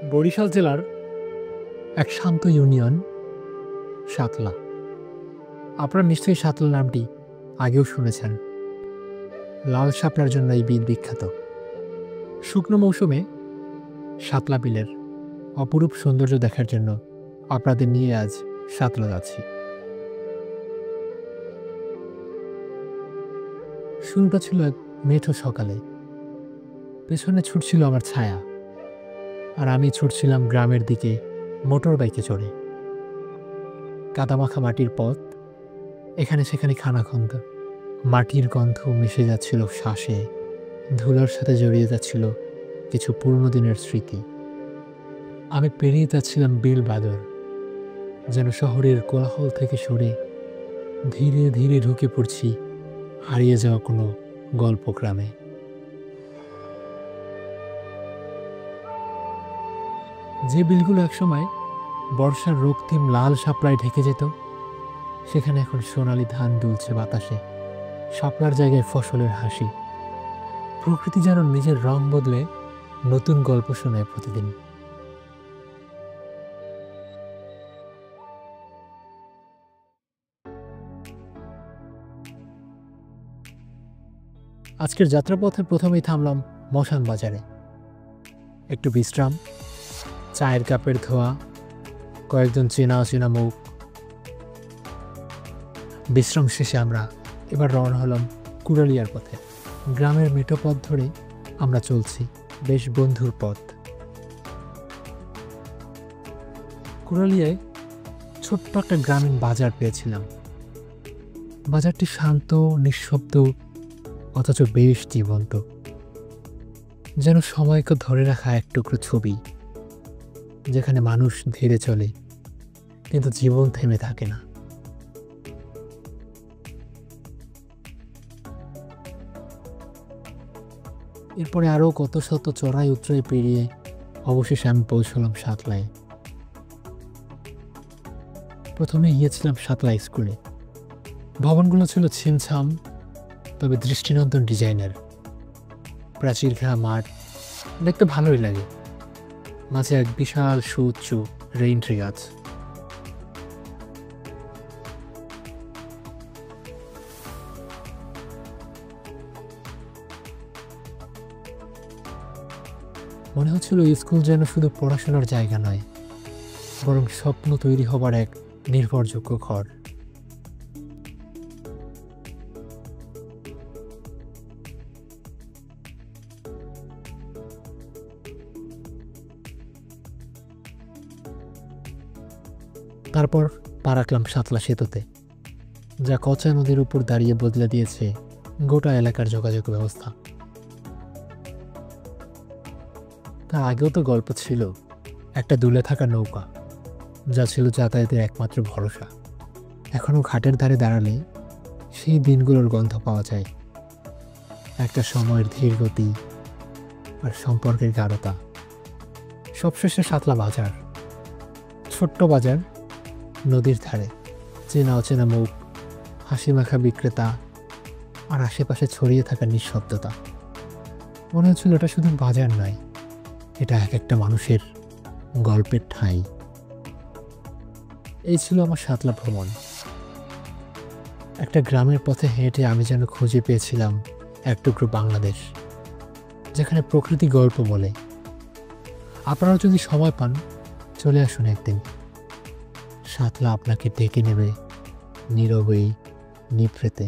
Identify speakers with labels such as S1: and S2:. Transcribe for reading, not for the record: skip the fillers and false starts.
S1: বরিশাল জেলার এক শান্ত ইউনিয়ন সাতলা। আপনারা নিশ্চয়ই সাতলা নামটি আগেও শুনেছেন। লাল শাপলার জন্য এই বিল বিখ্যাত। শুকনো মৌসুমে সাতলা বিলের অপরূপ সৌন্দর্য দেখার জন্য আপনাদের নিয়ে আজ সাতলা যাচ্ছি। শুরুটা ছিল এক মেঠো সকালে। পেছনে ছুটছিল আমার ছায়া, আর আমি ছুটছিলাম গ্রামের দিকে মোটর বাইকে চড়ে। কাদামাখা মাটির পথ, এখানে সেখানে খানাখন্দ, মাটির গন্ধ মিশে যাচ্ছিল শ্বাসে, ধুলোর সাথে জড়িয়ে যাচ্ছিল কিছু পুরনো দিনের স্মৃতি। আমি পেরিয়ে যাচ্ছিলাম বিল বাদর, যেন শহরের কোলাহল থেকে সরে ধীরে ধীরে ঢুকে পড়ছি হারিয়ে যাওয়া কোনো গল্প গ্রামে। যে বিলগুলো একসময় বর্ষার রক্তিম লাল শাপলায় ঢেকে যেত, সেখানে এখন সোনালি ধান দুলছে বাতাসে, শাপলার জায়গায় ফসলের হাসি। প্রকৃতি যেন নিজের রং বদলে নতুন গল্প শোনায় প্রতিদিন। আজকের যাত্রাপথে প্রথমেই থামলাম মশান বাজারে। একটু বিশ্রাম, চায়ের কাপের ধোয়া, কয়েকজন চেনা অচেনা মুখ। বিশ্রাম শেষে আমরা এবার রওনা হলাম কুড়ালিয়ার পথে। গ্রামের মেঠো পথ ধরে আমরা চলছি, বেশ বন্ধুর পথ। কুড়ালিয়ায় ছোট্ট একটা গ্রামীণ বাজার পেয়েছিলাম। বাজারটি শান্ত, নিঃশব্দ, অথচ বেশ জীবন্ত, যেন সময়কে ধরে রাখা এক টুকরো ছবি, যেখানে মানুষ ধীরে চলে কিন্তু জীবন থেমে থাকে না। এরপরে আরও কত শত চড়াই উতরাই পেরিয়ে অবশেষে আমি পৌঁছলাম সাতলায়। প্রথমে গিয়েছিলাম সাতলা স্কুলে। ভবনগুলো ছিল ছিমছাম, তবে দৃষ্টিনন্দন ডিজাইনের। প্রাচীর ঘেরা মাঠ, দেখতে ভালোই লাগে। মাঝে এক বিশাল সুউচ্চ রেইন ট্রি গাছ। মনে হচ্ছিল স্কুল যেন শুধু পড়াশোনার জায়গা নয়, বরং স্বপ্ন তৈরি হবার এক নির্ভরযোগ্য ঘর। তারপর পা রাখলাম সাতলা সেতুতে, যা কচা নদীর উপর দাঁড়িয়ে বদলে দিয়েছে গোটা এলাকার যোগাযোগ ব্যবস্থা। তার আগেও তো গল্প ছিল, একটা দুলে থাকা নৌকা, যা ছিল যাতায়াতের একমাত্র ভরসা। এখনও ঘাটের ধারে দাঁড়ালে সেই দিনগুলোর গন্ধ পাওয়া যায়। একটা সময়ের ধীর গতি আর সম্পর্কের গাঢ়তা। সবশেষে সাতলা বাজার, ছোট্ট বাজার, নদীর ধারে, চেনা অচেনা মুখ, হাসি মাখা বিক্রেতা, আর আশেপাশে ছড়িয়ে থাকা নিঃশব্দতা। মনে হচ্ছিল এটা শুধু বাজার নয়, এটা এক একটা মানুষের গল্পের ঠাঁই। এই ছিল আমার সাতলা ভ্রমণ। একটা গ্রামের পথে হেঁটে আমি যেন খুঁজে পেয়েছিলাম এক টুকরো বাংলাদেশ, যেখানে প্রকৃতি গল্প বলে। আপনারা যদি সময় পান, চলে আসুন একদিন। সাতলা আপনাকে ডেকে নেবে নীরবেই, নিভৃতে।